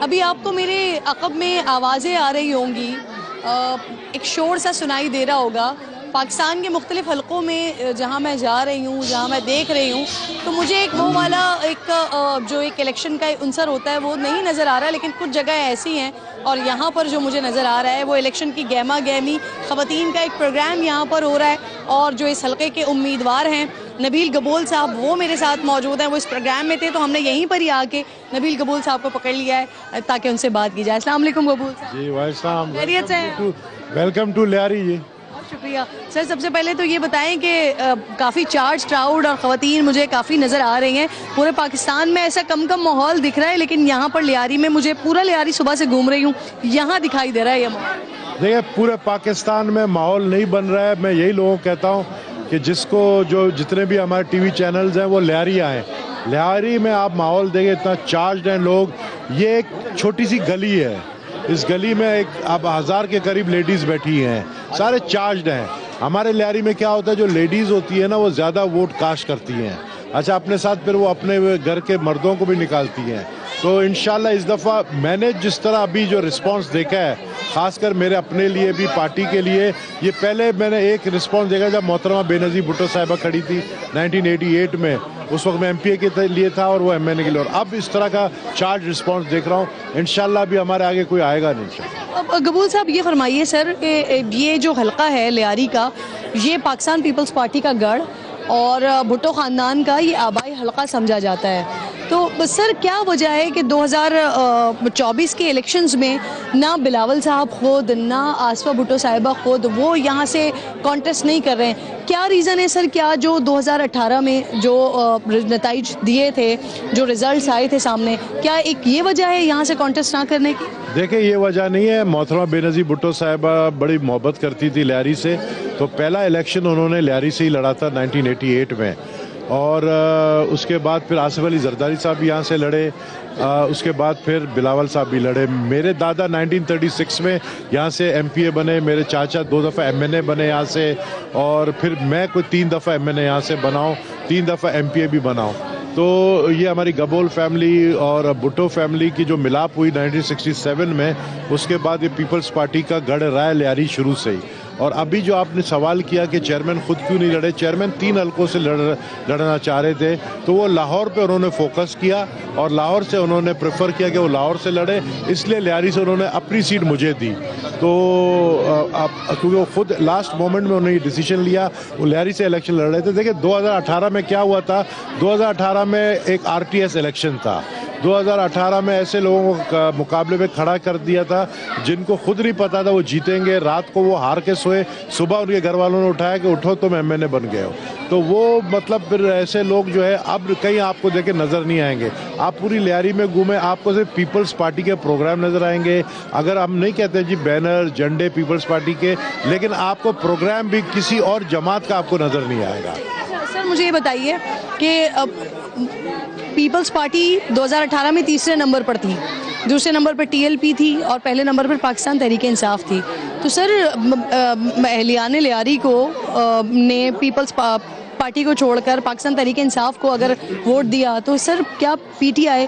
ابھی آپ کو میرے عقب میں آوازیں آ رہی ہوں گی، ایک شور سا سنائی دے رہا ہوگا۔ پاکستان کے مختلف حلقوں میں جہاں میں جا رہی ہوں، جہاں میں دیکھ رہی ہوں، تو مجھے ایک وہ والا جو ایک الیکشن کا عنصر ہوتا ہے وہ نہیں نظر آ رہا ہے، لیکن کچھ جگہ ایسی ہیں اور یہاں پر جو مجھے نظر آ رہا ہے وہ الیکشن کی گہما گہمی خواتین کا ایک پروگرام یہاں پر ہو رہا ہے، اور جو اس حلقے کے امیدوار ہیں نبیل گبول صاحب، وہ میرے ساتھ موجود ہیں۔ وہ اس پروگرام میں تھے تو ہم نے یہیں پر ہی آ کے نبیل گبول صاحب کو پکڑ لیا ہے تاکہ ان سے بات کی جائے۔ السلام علیکم گبول صاحب۔ جی وعلیکم السلام، خیریت سے؟ ویلکم ٹو لیاری جی۔ بہت شکریہ سر۔ سب سے پہلے تو یہ بتائیں کہ کافی چارج کراؤڈ اور خواتین مجھے کافی نظر آ رہی ہیں۔ پورے پاکستان میں ایسا کم ماحول دکھ رہا ہے، لیکن یہاں پر لیاری میں مجھے پورا لیاری صبح سے گھوم رہی ہوں، یہاں دکھائی دے رہا ہے یہ ماحول۔ دیکھیں پورے پاکستان میں ماحول نہیں بن رہا ہے۔ میں یہی لوگوں کو کہتا ہوں کہ جتنے بھی ہمارے ٹی وی چینلز ہیں وہ لیاری آئیں۔ لیاری میں آپ ماحول دیکھیں، اتنا چارجڈ ہیں لوگ۔ یہ ایک چھوٹی سی گلی ہے، اس گلی میں اب 1000 کے قریب لیڈیز بیٹھی ہیں، سارے چارجڈ ہیں۔ ہمارے لیاری میں کیا ہوتا ہے، جو لیڈیز ہوتی ہے نا وہ زیادہ ووٹ کاسٹ کرتی ہیں، اچھا اپنے ساتھ پھر وہ اپنے گھر کے مردوں کو بھی نکالتی ہیں۔ تو انشاءاللہ اس دفعہ میں نے جس طرح ابھی جو رسپانس دیکھا ہے، خاص کر میرے اپنے لیے بھی، پارٹی کے لیے، یہ پہلے میں نے ایک رسپانس دیکھا جب محترمہ بے نظیر بھٹو صاحبہ کھڑی تھی 1988 میں، اس وقت میں ایم پی اے کے لیے تھا اور وہ ایم این اے کے لیے، اور اب اس طرح کا چارج رسپانس دیکھ رہا ہوں۔ انشاءاللہ ابھی ہمارے آگے کوئی آئے گا نہیں۔ اب گبول صاحب یہ فرمائیے سر کہ یہ جو حلقہ ہے لیاری کا، یہ پاکستان پیپلز پارٹی کا گڑھ اور بھٹو خاندان کا یہ آبائی حلقہ سمجھا جاتا ہے، تو سر کیا وجہ ہے کہ 2024 کے الیکشنز میں نہ بلاول صاحب خود، نہ آصفہ بھٹو صاحبہ خود وہ یہاں سے کانٹیسٹ نہیں کر رہے ہیں؟ کیا ریزن ہے سر؟ کیا جو 2018 میں جو نتائج دیے تھے، جو ریزلٹس آئے تھے سامنے، کیا ایک یہ وجہ ہے یہاں سے کانٹیسٹ نہ کرنے کی؟ دیکھیں یہ وجہ نہیں ہے۔ محترمہ بے نظیر بھٹو صاحبہ بڑی محبت کرتی تھی لیاری سے، تو پہلا الیکشن انہوں نے لیاری سے ہی لڑا تھا 1988 میں، اور اس کے بعد پھر آصف علی زرداری صاحب بھی یہاں سے لڑے، اس کے بعد پھر بلاول صاحب بھی لڑے۔ میرے دادا 1936 میں یہاں سے ایم پی اے بنے، میرے چاچا 2 دفعہ ایم این اے بنے یہاں سے، اور پھر میں کوئی 3 دفعہ ایم این اے یہاں سے بناؤں، 3 دفعہ ایم پی اے بھی بناؤں۔ تو یہ ہماری گبول فیملی اور بھٹو فیملی کی جو ملاپ ہوئی 1967 میں، اس کے بعد یہ پیپلز پارٹی کا گڑھ رہا ہے لیاری شروع سے ہی۔ اور ابھی جو آپ نے سوال کیا کہ چیئرمین خود کیوں نہیں لڑے، چیئرمین 3 حلقوں سے لڑنا چاہ رہے تھے، تو وہ لاہور پہ انہوں نے فوکس کیا اور لاہور سے انہوں نے پریفر کیا کہ وہ لاہور سے لڑے، اس لیے لیاری سے انہوں نے اپنی سیٹ مجھے دی۔ تو کیونکہ وہ خود لاسٹ مومنٹ میں انہوں نے یہ ڈیسیشن لیا، وہ لیاری سے الیکشن لڑ رہے تھے۔ دیکھیں 2018 میں کیا ہوا تھا، 2018 میں ایک آر ٹی ایس الیکشن تھا۔ 2018 میں ایسے لوگوں کو مقابلے میں کھڑا کر دیا تھا جن کو خود نہیں پتا تھا وہ جیتیں گے، رات کو وہ ہار کے سوئے، صبح ان کے گھر والوں نے اٹھایا کہ اٹھو تم ایم این اے بن گئے ہو۔ تو وہ مطلب پھر ایسے لوگ جو ہے اب کہیں آپ کو دیکھے نظر نہیں آئیں گے۔ آپ پوری لیاری میں گھومیں، آپ کو صرف پیپلز پارٹی کے پروگرام نظر آئیں گے۔ اگر ہم نہیں کہتے جی بینر جھنڈے پیپلز پارٹی کے، لیکن آپ کو پروگرام بھی کسی اور جماعت کا آپ کو نظر نہیں آئے گا۔ سر مجھے یہ بتائیے کہ پیپلز پارٹی 2018 میں تیسرے نمبر پر تھی، دوسرے نمبر پر ٹی ایل پی تھی اور پہلے نمبر پر پاکستان تحریک انصاف تھی۔ تو سر اہلیان لیاری کو نے پیپلز پارٹی کو چھوڑ کر پاکستان تحریک انصاف کو اگر ووٹ دیا تو سر کیا پی ٹی آئی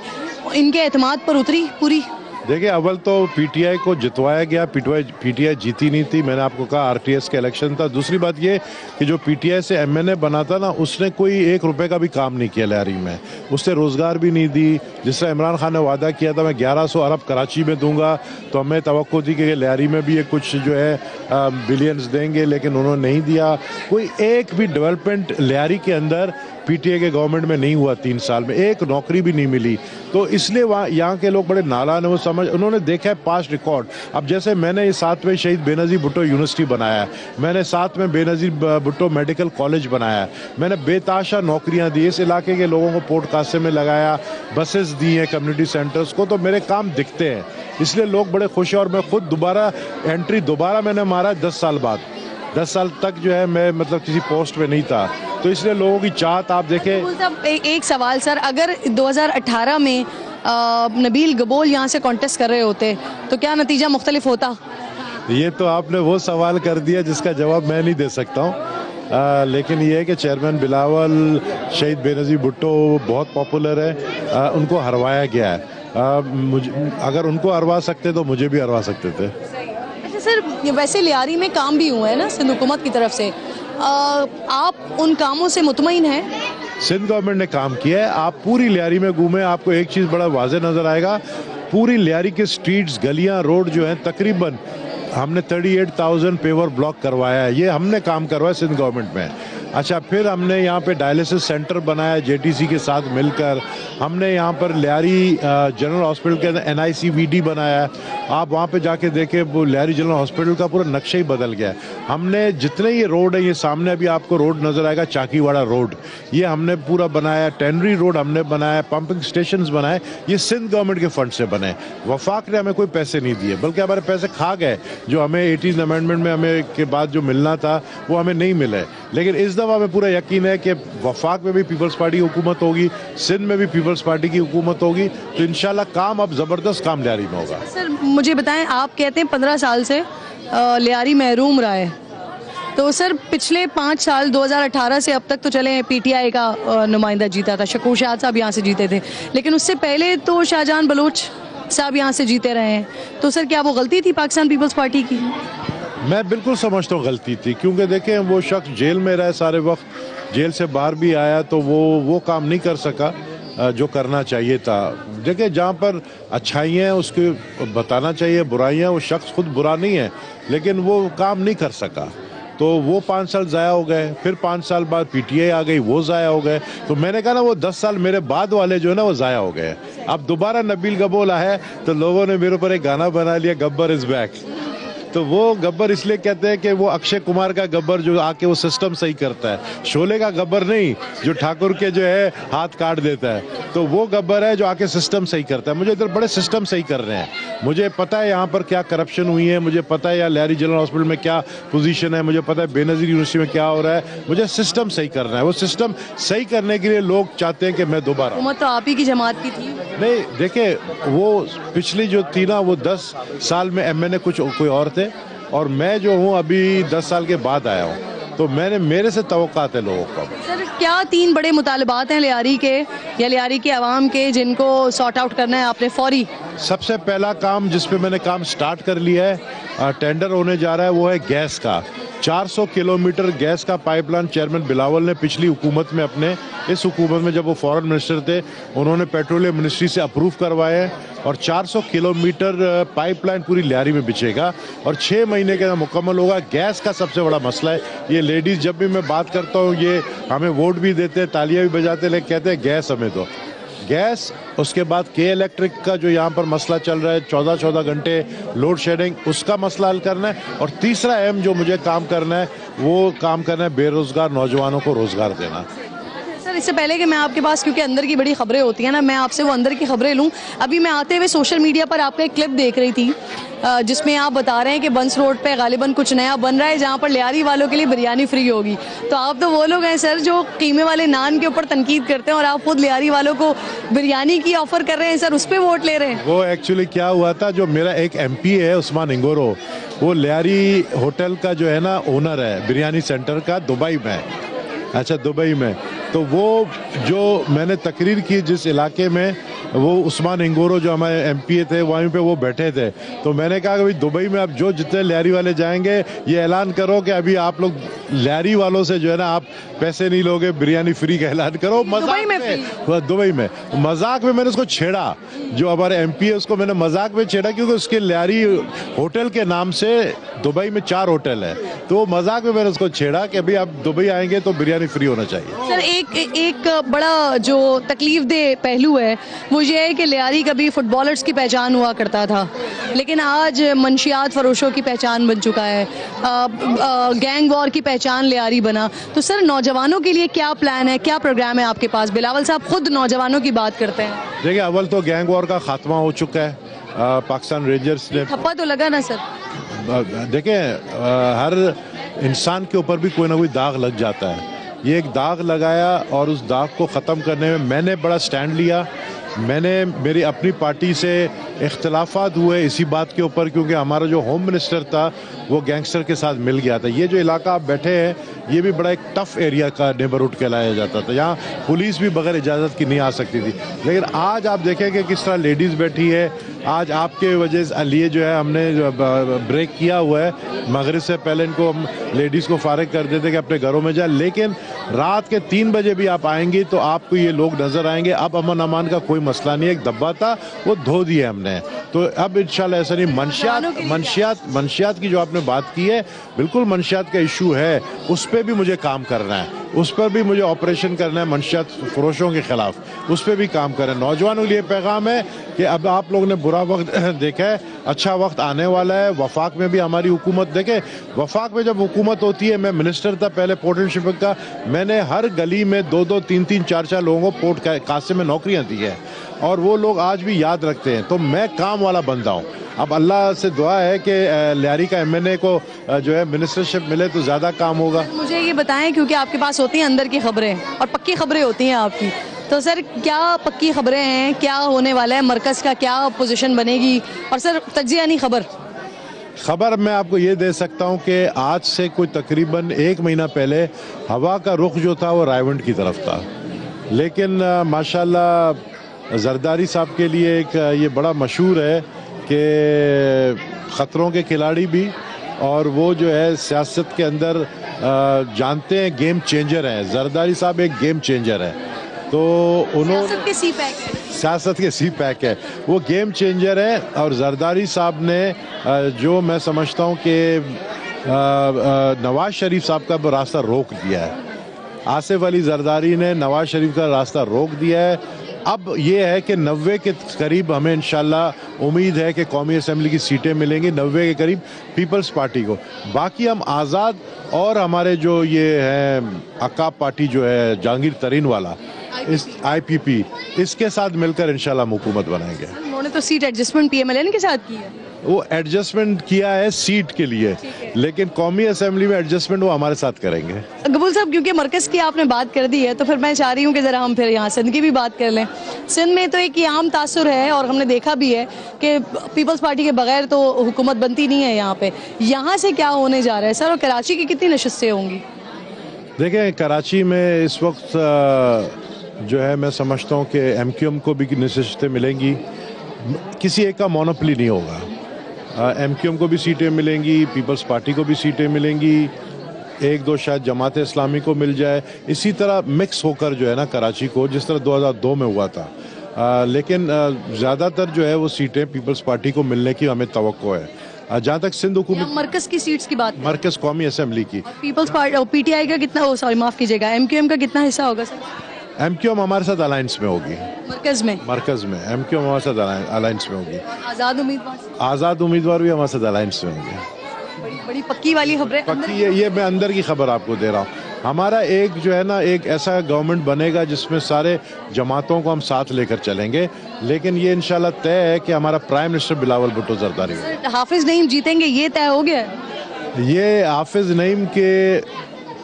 ان کے اعتماد پر اتری پوری؟ دیکھیں اول تو پی ٹی آئی کو جتوایا گیا، پی ٹی آئی جیتی نہیں تھی، میں نے آپ کو کہا آر ٹی ایس کا الیکشن تھا۔ دوسری بات یہ کہ جو پی ٹی آئی سے ایم این اے بنا تھا نا، اس نے کوئی 1 روپے کا بھی کام نہیں کیا لیاری میں، اس نے روزگار بھی نہیں دی۔ جس طرح عمران خان نے وعدہ کیا تھا میں 1100 ارب کراچی میں دوں گا، تو ہمیں توقع تھی کہ لیاری میں بھی یہ کچھ جو ہے بلینز دیں گے، لیکن انہوں نے نہیں دیا۔ کوئی ایک بھی ڈیولپمنٹ لیاری کے اندر پی ٹی آئی کے گورنمنٹ میں نہیں ہوا، 3 سال میں ایک نوکری بھی نہیں ملی۔ تو اس لیے یہاں کے لوگ بڑے نالان ہیں، وہ انہوں نے دیکھا ہے پاسٹ ریکارڈ۔ اب جیسے میں نے 7ویں شہید بے نظیر بھٹو یونیورسٹی بنایا ہے، میں نے 7 میں بے نظیر بھٹو میڈیکل کالج بنایا ہے، میں نے بے تحاشا نوکریاں دی، اس علاقے کے لوگوں کو پورٹ قاسم میں لگایا، بسز دی ہیں کمیونٹی سینٹرز کو، تو میرے کام دکھتے ہیں، اس لیے لوگ بڑے خوش ہیں۔ اور میں خود دوبارہ میں نے مارا 10 سال بعد، 10 سال تک جو ہے میں مطلب کسی پوسٹ پہ نہیں تھا، تو اس لیے لوگوں کی چاہت آپ دیکھیں۔ ایک سوال سر، اگر 2018 میں نبیل گبول یہاں سے کانٹیسٹ کر رہے ہوتے تو کیا نتیجہ مختلف ہوتا؟ یہ تو آپ نے وہ سوال کر دیا جس کا جواب میں نہیں دے سکتا ہوں، لیکن یہ ہے کہ چیئرمین بلاول، شہید بے نظیر بھٹو بہت پاپولر ہے، ان کو ہروایا گیا ہے۔ اگر ان کو ہروا سکتے تو مجھے بھی ہروا سکتے تھے. اچھا سر، ویسے لیاری میں کام بھی ہوا ہے نا سندھ حکومت کی طرف سے، آپ ان کاموں سے مطمئن ہیں؟ سندھ گورنمنٹ نے کام کیا ہے. آپ پوری لیاری میں گھومیں، آپ کو ایک چیز بڑا واضح نظر آئے گا. پوری لیاری کے سٹریٹس، گلیاں، روڈ جو ہیں تقریباً ہم نے 38,000 پیور بلاک کروایا ہے. یہ ہم نے کام کروایا سندھ گورنمنٹ میں. اچھا، پھر ہم نے یہاں پہ ڈائلسس سینٹر بنایا جے ٹی سی کے ساتھ مل کر. ہم نے یہاں پر لیاری جنرل ہاسپٹل کے اندر NICVD بنایا ہے. آپ وہاں پہ جا کے دیکھیں، وہ لیاری جنرل ہاسپٹل کا پورا نقشہ ہی بدل گیا ہے. ہم نے جتنے یہ روڈ ہے، یہ سامنے ابھی آپ کو روڈ نظر آئے گا چاکی واڑا روڈ، یہ ہم نے پورا بنایا. ٹینری روڈ ہم نے بنایا، پمپنگ سٹیشنز بنائے. یہ سندھ گورنمنٹ کے فنڈ سے بنے. وفاق نے ہمیں کوئی پیسے نہیں دیے، بلکہ ہمارے پیسے کھا گئے. جو ہمیں 80 امینڈمنٹ میں ہمیں کے بعد جو ملنا تھا وہ ہمیں نہیں ملے. لیکن اس دفعہ ہمیں پورا یقین ہے کہ وفاق میں بھی پیپلز پارٹی کی حکومت ہوگی، سندھ میں بھی پیپلز پارٹی کی حکومت ہوگی، تو انشاءاللہ کام اب زبردست کام لیاری میں ہوگا. سر مجھے بتائیں، آپ کہتے ہیں 15 سال سے لیاری محروم رہا ہے، تو سر پچھلے 5 سال 2018 سے اب تک تو چلیں PTI کا نمائندہ جیتا تھا، شکور شاہد صاحب یہاں سے جیتے تھے، لیکن اس سے پہلے تو شاہجہان بلوچ صاحب یہاں سے جیتے رہے ہیں. تو سر کیا وہ غلطی تھی پاکستان پیپلز پارٹی کی؟ میں بالکل سمجھتا ہوں غلطی تھی، کیونکہ دیکھیں وہ شخص جیل میں رہے سارے وقت، جیل سے باہر بھی آیا تو وہ کام نہیں کر سکا جو کرنا چاہیے تھا. دیکھیں جہاں پر اچھائی ہیں اس کو بتانا چاہیے، برائیاں، وہ شخص خود برا نہیں ہے لیکن وہ کام نہیں کر سکا، تو وہ 5 سال ضائع ہو گئے. پھر 5 سال بعد PTI آ گئی، وہ ضائع ہو گئے. تو میں نے کہا نا وہ 10 سال میرے بعد والے جو ہے نا وہ ضائع ہو گئے. اب دوبارہ نبیل گبول آئے تو لوگوں نے میرے اوپر ایک گانا بنا لیا، گبر از بیک. تو وہ گبر اس لیے کہتے ہیں کہ وہ اکشے کمار کا گبر جو آ کے وہ سسٹم صحیح کرتا ہے، شولے کا گبر نہیں جو ٹھاکر کے جو ہے ہاتھ کاٹ دیتا ہے. تو وہ گبر ہے جو آ کے سسٹم صحیح کرتا ہے. مجھے ادھر بڑے سسٹم صحیح کر رہے ہیں. مجھے پتا ہے یہاں پر کیا کرپشن ہوئی ہے، مجھے پتا ہے یہاں لیاری جنرل ہاسپٹل میں کیا پوزیشن ہے، مجھے پتا ہے بے نظیر یونیورسٹی میں کیا ہو رہا ہے. مجھے سسٹم صحیح کرنا ہے. وہ سسٹم صحیح کرنے کے لیے لوگ چاہتے ہیں کہ میں دوبارہ. حکومت تو آپ ہی کی جماعت کی تھی. نہیں دیکھیں، وہ پچھلی جو تھی نا وہ 10 سال میں MNA کچھ کوئی اور تھے، اور میں جو ہوں ابھی 10 سال کے بعد آیا ہوں، تو میرے سے توقعات ہے لوگوں کو. سر کیا 3 بڑے مطالبات ہیں لیاری کے یا لیاری کے عوام کے جن کو سارٹ آؤٹ کرنا ہے آپ نے فوری؟ سب سے پہلا کام جس پہ میں نے کام سٹارٹ کر لیا ہے، ٹینڈر ہونے جا رہا ہے، وہ ہے گیس کا. 400 کلومیٹر گیس کا پائپ لائن چیئرمین بلاول نے پچھلی حکومت میں اس حکومت میں جب وہ فورن منسٹر تھے انہوں نے پیٹرولیم منسٹری سے اپروو کروائے ہیں، اور 400 کلومیٹر پائپ لائن پوری لیاری میں بچے گا اور 6 مہینے کے اندر مکمل ہوگا. گیس کا سب سے بڑا مسئلہ ہے. یہ لیڈیز جب بھی میں بات کرتا ہوں یہ ہمیں ووٹ بھی دیتے ہیں، تالیاں بھی بجاتے ہیں، لیکن کہتے ہیں گیس ہمیں دو. گیس، اس کے بعد کے الیکٹرک کا جو یہاں پر مسئلہ چل رہا ہے 14 گھنٹے لوڈ شیڈنگ، اس کا مسئلہ حل کرنا ہے. اور تیسرا اہم جو مجھے کام کرنا ہے وہ کام کرنا ہے بے روزگار نوجوانوں کو روزگار دینا. سر اس سے پہلے کہ میں آپ کے پاس، کیونکہ اندر کی بڑی خبریں ہوتی ہیں نا، میں آپ سے وہ اندر کی خبریں لوں. ابھی میں آتے ہوئے سوشل میڈیا پر آپ کا ایک کلپ دیکھ رہی تھی جس میں آپ بتا رہے ہیں کہ بنس روڈ پہ غالباً کچھ نیا بن رہا ہے جہاں پر لیاری والوں کے لیے بریانی فری ہوگی. تو آپ تو وہ لوگ ہیں سر جو قیمے والے نان کے اوپر تنقید کرتے ہیں، اور آپ خود لیاری والوں کو بریانی کی آفر کر رہے ہیں. سر اس پہ ووٹ لے رہے ہیں. وہ ایکچولی کیا ہوا تھا، جو میرا ایک MP ہے عثمان انگورو، وہ لیاری ہوٹل کا جو ہے نا اونر ہے، بریانی سینٹر کا، دبئی میں. اچھا، دبئی میں. تو وہ جو میں نے تقریر کی جس علاقے میں، وہ عثمان انگورو جو ہمارے MP تھے وہیں پہ وہ بیٹھے تھے. تو میں نے کہا کہ دبئی میں اب جو جتنے لیاری والے جائیں گے یہ اعلان کرو کہ ابھی آپ لوگ لیاری والوں سے جو ہے نا آپ پیسے نہیں لوگے، بریانی فری کا اعلان کرو. مذاق میں دبئی میں مذاق میں نے اس کو چھیڑا، جو ہمارے MP ہے اس کو میں نے مذاق میں چھیڑا، کیونکہ اس کے لیاری ہوٹل کے نام سے دبئی میں 4 ہوٹل ہے. تو وہ مذاق میں نے اس کو چھیڑا کہ ابھی آپ دبئی آئیں گے تو بریانی فری ہونا چاہیے. سر ایک بڑا جو تکلیف دہ پہلو ہے وہ یہ ہے کہ لیاری کبھی فٹ بالرز کی پہچان ہوا کرتا تھا، لیکن آج منشیات فروشوں کی پہچان بن چکا ہے، گینگ وار کی پہچان لیاری بنا. تو سر نوجوانوں کے لیے کیا پلان ہے، کیا پروگرام ہے آپ کے پاس؟ بلاول صاحب خود نوجوانوں کی بات کرتے ہیں. دیکھیں، اول تو گینگ وار کا خاتمہ ہو چکا ہے. پاکستان رینجرز نے تھپا تو لگا نا سر. دیکھیں، ہر انسان کے اوپر بھی کوئی نہ کوئی داغ لگ جاتا ہے. یہ ایک داغ لگایا اور اس داغ کو ختم کرنے میں نے بڑا سٹینڈ لیا. میں نے میری اپنی پارٹی سے اختلافات ہوئے اسی بات کے اوپر، کیونکہ ہمارا جو ہوم منسٹر تھا وہ گینگسٹر کے ساتھ مل گیا تھا. یہ جو علاقہ آپ بیٹھے ہیں یہ بھی بڑا ایک ٹف ایریا کا نیبرہڈ کہلایا جاتا تھا. یہاں پولیس بھی بغیر اجازت کی نہیں آ سکتی تھی. لیکن آج آپ دیکھیں کہ کس طرح لیڈیز بیٹھی ہے. آج آپ کے وجہ سے لیے جو ہے ہم نے بریک کیا ہوا ہے. مغرب سے پہلے ان کو ہم لیڈیز کو فارغ کر دیتے کہ اپنے گھروں میں جائیں، لیکن رات کے 3 بجے بھی آپ آئیں گی تو آپ کو یہ لوگ نظر آئیں گے. اب امن امان کا کوئی مسئلہ نہیں ہے. ایک دبا تھا وہ دھو دیا ہم نے، تو اب انشاءاللہ ایسا نہیں. منشیات کی جو آپ نے بات کی ہے، بالکل منشیات کا ایشو ہے، اس پہ بھی مجھے کام کرنا ہے. اس پر بھی مجھے آپریشن کرنا ہے منشیات فروشوں کے خلاف، اس پہ بھی کام کرنا ہے. نوجوانوں کے لیے پیغام ہے کہ اب آپ لوگوں نے برا وقت دیکھا ہے، اچھا وقت آنے والا ہے. وفاق میں بھی ہماری حکومت دیکھیں، وفاق میں جب حکومت ہوتی ہے، میں منسٹر تھا پہلے پورٹ اینڈ شپنگ کا، میں نے ہر گلی میں 2-2 3-3 4-4 لوگوں کو پورٹ قاسم میں نوکریاں دی ہیں، اور وہ لوگ آج بھی یاد رکھتے ہیں. تو میں کام والا بندہ ہوں. اب اللہ سے دعا ہے کہ لیاری کا ایم این اے کو جو ہے منسٹرشپ ملے تو زیادہ کام ہوگا. مجھے یہ بتائیں، کیونکہ آپ کے پاس ہوتی ہیں اندر کی خبریں اور پکی خبریں ہوتی ہیں آپ کی، تو سر کیا پکی خبریں ہیں، کیا ہونے والا ہے، مرکز کا کیا پوزیشن بنے گی، اور سر تجزیہ یعنی خبر میں آپ کو یہ دے سکتا ہوں کہ آج سے کوئی تقریباً 1 مہینہ پہلے ہوا کا رخ جو تھا وہ رائیونڈ کی طرف تھا، لیکن ماشاءاللہ زرداری صاحب کے لیے ایک یہ بڑا مشہور ہے کہ خطروں کے کھلاڑی بھی، اور وہ جو ہے سیاست کے اندر جانتے ہیں گیم چینجر ہیں. زرداری صاحب ایک گیم چینجر ہے، تو انہوں سیاست کے سی پیک ہے، وہ گیم چینجر ہے. اور زرداری صاحب نے جو میں سمجھتا ہوں کہ نواز شریف صاحب کا راستہ روک دیا ہے. آصف علی زرداری نے نواز شریف کا راستہ روک دیا ہے. اب یہ ہے کہ 90 کے قریب ہمیں انشاءاللہ امید ہے کہ قومی اسمبلی کی سیٹیں ملیں گی، 90 کے قریب پیپلز پارٹی کو. باقی ہم آزاد اور ہمارے جو یہ ہے عقاب پارٹی جو ہے جہانگیر ترین والا، آئی پی پی، اس کے ساتھ مل کر انشاءاللہ ہم حکومت بنائیں گے. انہوں نے تو seat adjustment P M L N کے ساتھ کی ہے. وہ ایڈجسٹمنٹ کیا ہے سیٹ کے لیے، لیکن قومی اسمبلی میں ایڈجسٹمنٹ وہ ہمارے ساتھ کریں گے. قبول صاحب، کیونکہ مرکز کی آپ نے بات کر دی ہے تو پھر میں چاہ رہی ہوں کہ ذرا ہم پھر یہاں سندھ کی بھی بات کر لیں. سندھ میں تو ایک عام تاثر ہے، اور ہم نے دیکھا بھی ہے کہ پیپلز پارٹی کے بغیر تو حکومت بنتی نہیں ہے یہاں پہ. یہاں سے کیا ہونے جا رہا ہے سر، اور کراچی کی کتنی نشستیں ہوں گی؟ دیکھیں، کراچی میں اس وقت جو ہے میں سمجھتا ہوں کہ ایم کیو ایم کو بھی نشستیں ملیں گی. کسی ایک کا مونوپلی نہیں ہوگا. ایم کیو ایم کو بھی سیٹیں ملیں گی، پیپلز پارٹی کو بھی سیٹیں ملیں گی، 1-2 شاید جماعت اسلامی کو مل جائے. اسی طرح مکس ہو کر جو ہے نا کراچی کو، جس طرح 2002 میں ہوا تھا. لیکن زیادہ تر جو ہے وہ سیٹیں پیپلز پارٹی کو ملنے کی ہمیں توقع ہے. جہاں تک سندھ حکومت مرکز کی سیٹس کی بات، مرکز قومی اسمبلی کی، Peoples Party P T I کا کتنا، معاف کیجیے گا، ایم کیو ایم کا کتنا حصہ ہوگا سر؟ ایم کیو ایم ہمارے ساتھ الائنس میں ہوگی. مرکز میں ایم کیو ایم ہمارے ساتھ الائنس میں ہوگی. آزاد امیدوار بھی ہمارے ساتھ الائنس میں ہوں گے. بڑی پکی والی خبریں. پکی یہ میں اندر کی خبر آپ کو دے رہا ہوں. ہمارا ایک جو ہے نا ایک ایسا گورنمنٹ بنے گا جس میں سارے جماعتوں کو ہم ساتھ لے کر چلیں گے، لیکن یہ انشاءاللہ طے ہے کہ ہمارا پرائم منسٹر بلاول بھٹو زرداری ہوگا. حافظ نعیم جیتیں گے، یہ طے ہو گیا؟ یہ حافظ نعیم کے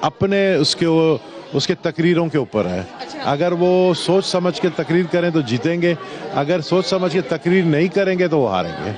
اپنے اس کے تقریروں کے اوپر ہے. اگر وہ سوچ سمجھ کے تقریر کریں تو جیتیں گے، اگر سوچ سمجھ کے تقریر نہیں کریں گے تو وہ ہاریں گے.